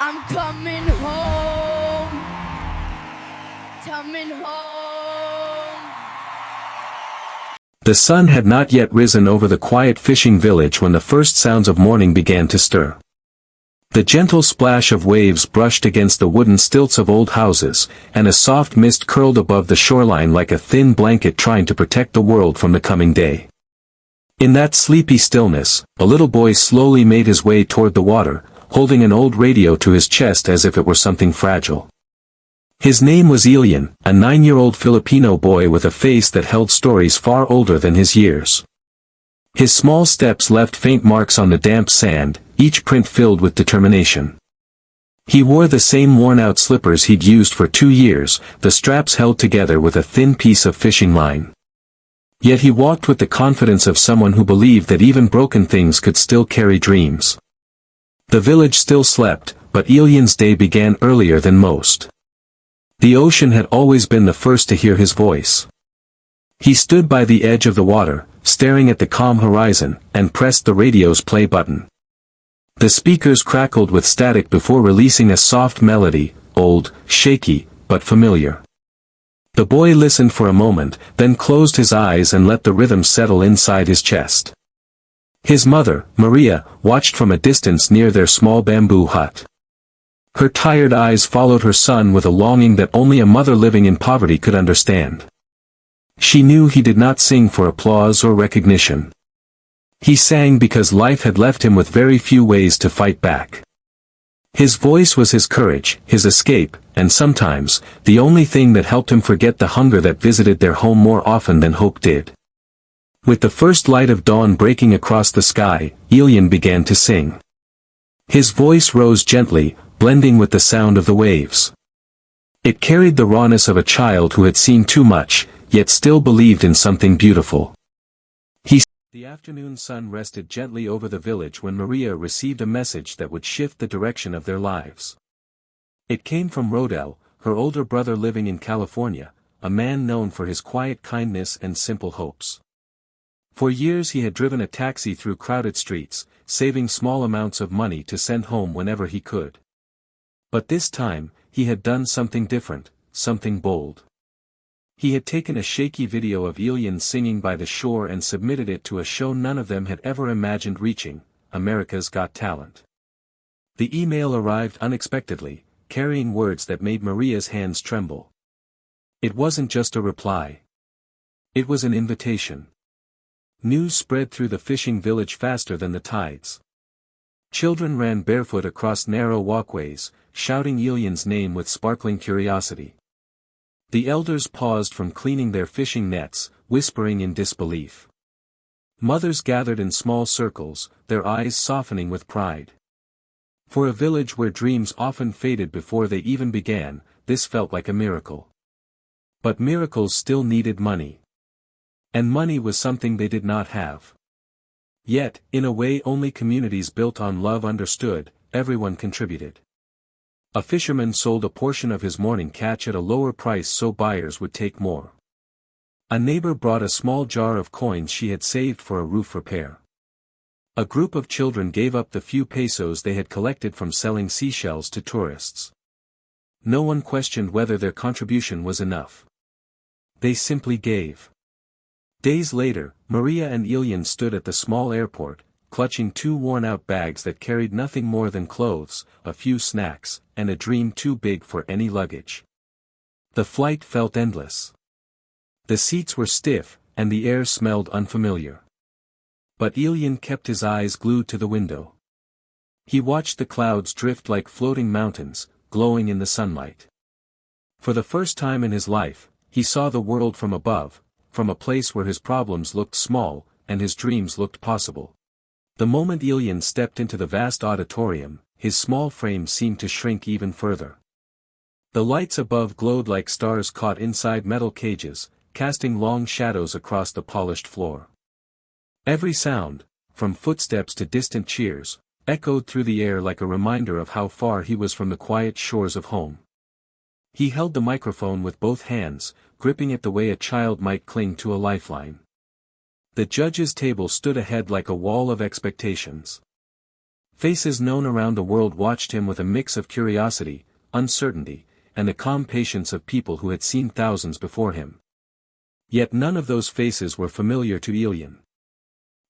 I'm coming home. Coming home. The sun had not yet risen over the quiet fishing village when the first sounds of morning began to stir. The gentle splash of waves brushed against the wooden stilts of old houses, and a soft mist curled above the shoreline like a thin blanket trying to protect the world from the coming day. In that sleepy stillness, a little boy slowly made his way toward the water, holding an old radio to his chest as if it were something fragile. His name was Elian, a 9-year-old Filipino boy with a face that held stories far older than his years. His small steps left faint marks on the damp sand, each print filled with determination. He wore the same worn-out slippers he'd used for 2 years, the straps held together with a thin piece of fishing line. Yet he walked with the confidence of someone who believed that even broken things could still carry dreams. The village still slept, but Elian's day began earlier than most. The ocean had always been the first to hear his voice. He stood by the edge of the water, staring at the calm horizon, and pressed the radio's play button. The speakers crackled with static before releasing a soft melody, old, shaky, but familiar. The boy listened for a moment, then closed his eyes and let the rhythm settle inside his chest. His mother, Maria, watched from a distance near their small bamboo hut. Her tired eyes followed her son with a longing that only a mother living in poverty could understand. She knew he did not sing for applause or recognition. He sang because life had left him with very few ways to fight back. His voice was his courage, his escape, and sometimes, the only thing that helped him forget the hunger that visited their home more often than hope did. With the first light of dawn breaking across the sky, Elian began to sing. His voice rose gently, blending with the sound of the waves. It carried the rawness of a child who had seen too much, yet still believed in something beautiful. The afternoon sun rested gently over the village when Maria received a message that would shift the direction of their lives. It came from Rodel, her older brother living in California, a man known for his quiet kindness and simple hopes. For years he had driven a taxi through crowded streets, saving small amounts of money to send home whenever he could. But this time, he had done something different, something bold. He had taken a shaky video of Elian singing by the shore and submitted it to a show none of them had ever imagined reaching, America's Got Talent. The email arrived unexpectedly, carrying words that made Maria's hands tremble. It wasn't just a reply. It was an invitation. News spread through the fishing village faster than the tides. Children ran barefoot across narrow walkways, shouting Elian's name with sparkling curiosity. The elders paused from cleaning their fishing nets, whispering in disbelief. Mothers gathered in small circles, their eyes softening with pride. For a village where dreams often faded before they even began, this felt like a miracle. But miracles still needed money. And money was something they did not have. Yet, in a way only communities built on love understood, everyone contributed. A fisherman sold a portion of his morning catch at a lower price so buyers would take more. A neighbor brought a small jar of coins she had saved for a roof repair. A group of children gave up the few pesos they had collected from selling seashells to tourists. No one questioned whether their contribution was enough. They simply gave. Days later, Maria and Elian stood at the small airport, clutching 2 worn-out bags that carried nothing more than clothes, a few snacks, and a dream too big for any luggage. The flight felt endless. The seats were stiff, and the air smelled unfamiliar. But Elian kept his eyes glued to the window. He watched the clouds drift like floating mountains, glowing in the sunlight. For the first time in his life, he saw the world from above, from a place where his problems looked small, and his dreams looked possible. The moment Elian stepped into the vast auditorium, his small frame seemed to shrink even further. The lights above glowed like stars caught inside metal cages, casting long shadows across the polished floor. Every sound, from footsteps to distant cheers, echoed through the air like a reminder of how far he was from the quiet shores of home. He held the microphone with both hands, gripping it the way a child might cling to a lifeline. The judge's table stood ahead like a wall of expectations. Faces known around the world watched him with a mix of curiosity, uncertainty, and the calm patience of people who had seen thousands before him. Yet none of those faces were familiar to Ilian.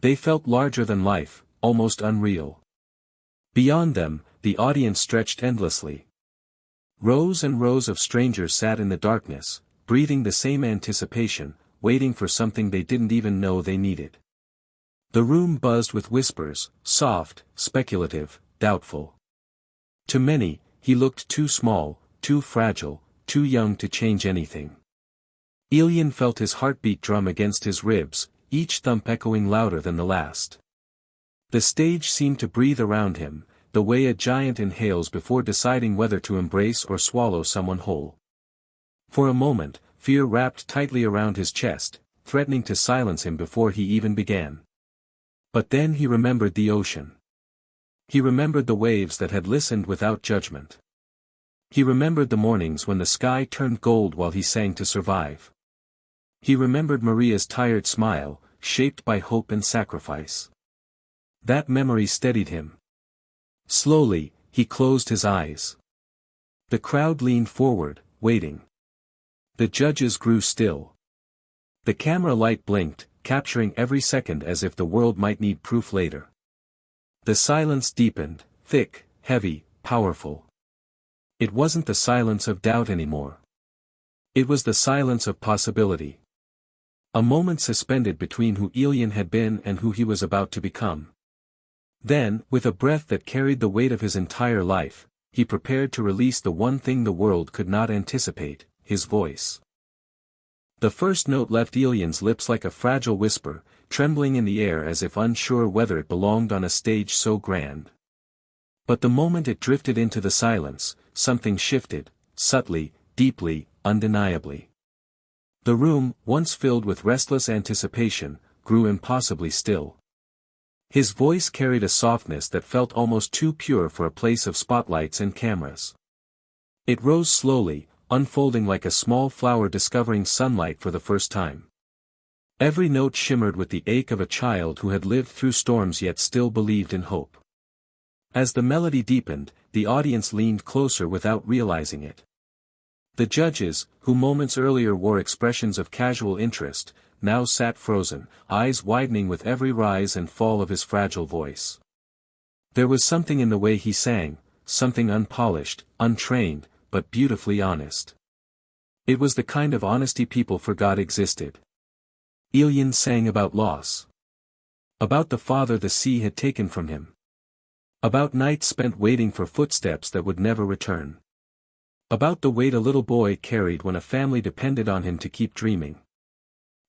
They felt larger than life, almost unreal. Beyond them, the audience stretched endlessly. Rows and rows of strangers sat in the darkness, breathing the same anticipation, waiting for something they didn't even know they needed. The room buzzed with whispers, soft, speculative, doubtful. To many, he looked too small, too fragile, too young to change anything. Ilian felt his heartbeat drum against his ribs, each thump echoing louder than the last. The stage seemed to breathe around him, the way a giant inhales before deciding whether to embrace or swallow someone whole. For a moment, fear wrapped tightly around his chest, threatening to silence him before he even began. But then he remembered the ocean. He remembered the waves that had listened without judgment. He remembered the mornings when the sky turned gold while he sang to survive. He remembered Maria's tired smile, shaped by hope and sacrifice. That memory steadied him. Slowly, he closed his eyes. The crowd leaned forward, waiting. The judges grew still. The camera light blinked, capturing every second as if the world might need proof later. The silence deepened, thick, heavy, powerful. It wasn't the silence of doubt anymore. It was the silence of possibility. A moment suspended between who Ilian had been and who he was about to become. Then, with a breath that carried the weight of his entire life, he prepared to release the one thing the world could not anticipate, his voice. The first note left Ilian's lips like a fragile whisper, trembling in the air as if unsure whether it belonged on a stage so grand. But the moment it drifted into the silence, something shifted, subtly, deeply, undeniably. The room, once filled with restless anticipation, grew impossibly still. His voice carried a softness that felt almost too pure for a place of spotlights and cameras. It rose slowly, unfolding like a small flower discovering sunlight for the first time. Every note shimmered with the ache of a child who had lived through storms yet still believed in hope. As the melody deepened, the audience leaned closer without realizing it. The judges, who moments earlier wore expressions of casual interest, now sat frozen, eyes widening with every rise and fall of his fragile voice. There was something in the way he sang, something unpolished, untrained, but beautifully honest. It was the kind of honesty people forgot existed. Ilian sang about loss. About the father the sea had taken from him. About nights spent waiting for footsteps that would never return. About the weight a little boy carried when a family depended on him to keep dreaming.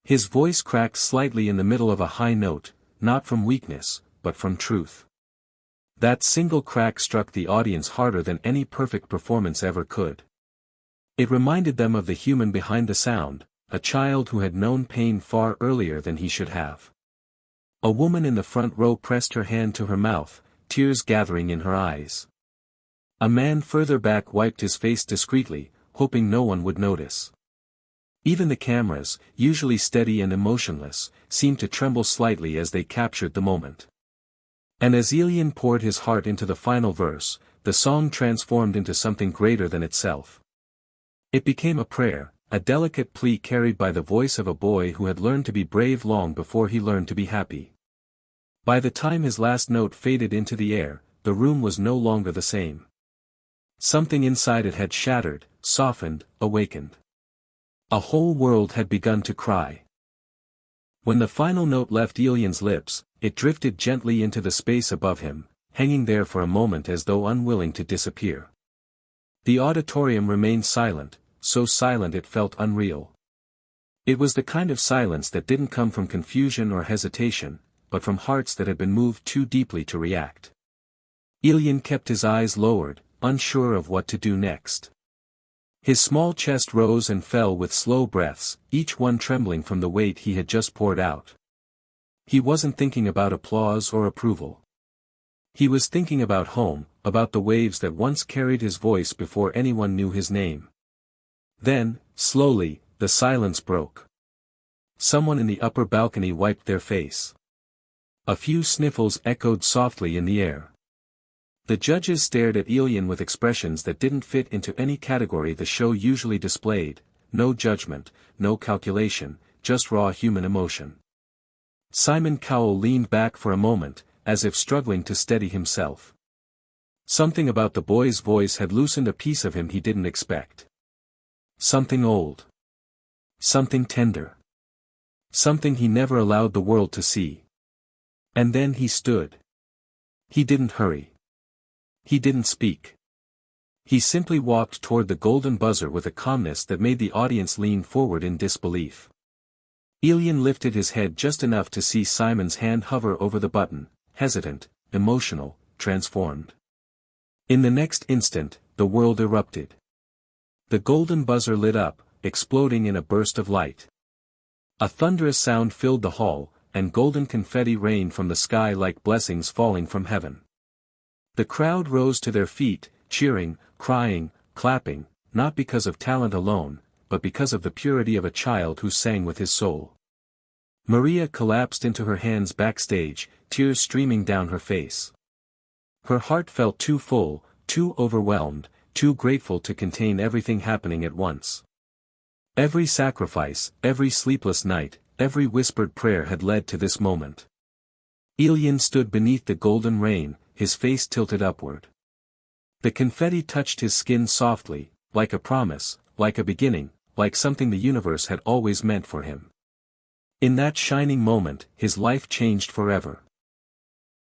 His voice cracked slightly in the middle of a high note, not from weakness, but from truth. That single crack struck the audience harder than any perfect performance ever could. It reminded them of the human behind the sound, a child who had known pain far earlier than he should have. A woman in the front row pressed her hand to her mouth, tears gathering in her eyes. A man further back wiped his face discreetly, hoping no one would notice. Even the cameras, usually steady and emotionless, seemed to tremble slightly as they captured the moment. And as Ilian poured his heart into the final verse, the song transformed into something greater than itself. It became a prayer, a delicate plea carried by the voice of a boy who had learned to be brave long before he learned to be happy. By the time his last note faded into the air, the room was no longer the same. Something inside it had shattered, softened, awakened. A whole world had begun to cry. When the final note left Ilian's lips, it drifted gently into the space above him, hanging there for a moment as though unwilling to disappear. The auditorium remained silent, so silent it felt unreal. It was the kind of silence that didn't come from confusion or hesitation, but from hearts that had been moved too deeply to react. Ilian kept his eyes lowered, unsure of what to do next. His small chest rose and fell with slow breaths, each one trembling from the weight he had just poured out. He wasn't thinking about applause or approval. He was thinking about home, about the waves that once carried his voice before anyone knew his name. Then, slowly, the silence broke. Someone in the upper balcony wiped their face. A few sniffles echoed softly in the air. The judges stared at Elian with expressions that didn't fit into any category the show usually displayed: no judgment, no calculation, just raw human emotion. Simon Cowell leaned back for a moment, as if struggling to steady himself. Something about the boy's voice had loosened a piece of him he didn't expect. Something old. Something tender. Something he never allowed the world to see. And then he stood. He didn't hurry. He didn't speak. He simply walked toward the golden buzzer with a calmness that made the audience lean forward in disbelief. Elian lifted his head just enough to see Simon's hand hover over the button, hesitant, emotional, transformed. In the next instant, the world erupted. The golden buzzer lit up, exploding in a burst of light. A thunderous sound filled the hall, and golden confetti rained from the sky like blessings falling from heaven. The crowd rose to their feet, cheering, crying, clapping, not because of talent alone, but because of the purity of a child who sang with his soul. Maria collapsed into her hands backstage, tears streaming down her face. Her heart felt too full, too overwhelmed, too grateful to contain everything happening at once. Every sacrifice, every sleepless night, every whispered prayer had led to this moment. Elian stood beneath the golden rain, his face tilted upward. The confetti touched his skin softly, like a promise, like a beginning, like something the universe had always meant for him. In that shining moment, his life changed forever.